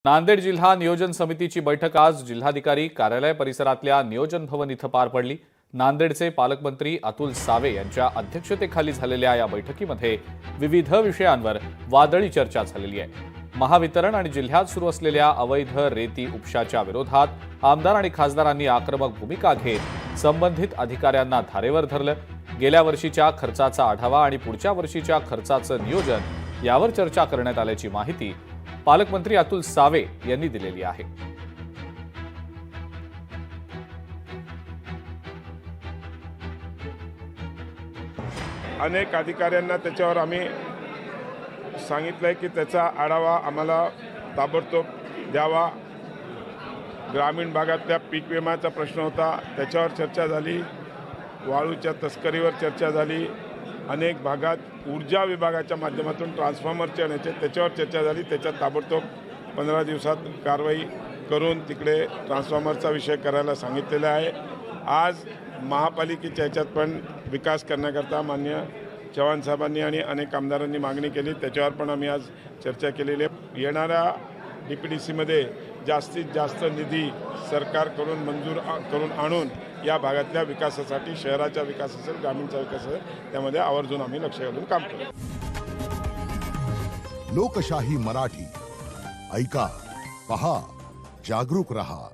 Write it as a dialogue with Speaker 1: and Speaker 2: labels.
Speaker 1: नांदेड जिल्हा नियोजन समितीची बैठक आज जिल्हाधिकारी कार्यालय परिसरातल्या नियोजन भवन इथं पार पडली। नांदेडचे पालकमंत्री अतुल सावे यांच्या अध्यक्षतेखाली झालेल्या या बैठकीमध्ये विविध विषयांवर वादळी चर्चा झालेली आहे। महावितरण आणि जिल्ह्यात सुरू असलेल्या अवैध रेती उपशाच्या विरोधात आमदार आणि खासदारांनी आक्रमक भूमिका घेत संबंधित अधिकाऱ्यांना धारेवर धरलं। गेल्या वर्षीच्या खर्चाचा आढावा आणि पुढच्या वर्षीच्या खर्चाचं नियोजन यावर चर्चा करण्यात आल्याची माहिती पालकमंत्री अतुल सावे यांनी दिलेली आहे।
Speaker 2: अनेक अधिकाऱ्यांना त्याच्यावर आम्ही सांगितलंय की त्याचा आढावा आम्हाला ताबडतोब द्यावा। ग्रामीण भागातल्या पीक विम्याचा प्रश्न होता, त्याच्यावर चर्चा झाली। वाळूच्या तस्करीवर चर्चा झाली। अनेक भागात ऊर्जा विभागाच्या माध्यमातून ट्रान्सफॉर्मरचे आणायचे त्याच्यावर चर्चा झाली। त्याच्यात ताबडतोब 15 दिवसात कारवाई करून तिकडे ट्रान्सफॉर्मरचा विषय करायला सांगितलेला आहे। आज महापालिकेच्या ह्याच्यात पण विकास करण्याकरता माननीय चव्हाण साहेबांनी आणि अनेक आमदारांनी मागणी केली, त्याच्यावर पण आम्ही आज चर्चा केलेली आहे। येणाऱ्या DPDCमध्ये जास्तीत जास्त निधी सरकारकडून मंजूर करून आणून या भागातल्या विकासासाठी, शहराचा विकास असेल, ग्रामीणचा विकास असेल, त्यामध्ये आवर्जून आम्ही लक्ष घालून काम करू।
Speaker 3: लोकशाही मराठी ऐका, पहा, जागरूक रहा।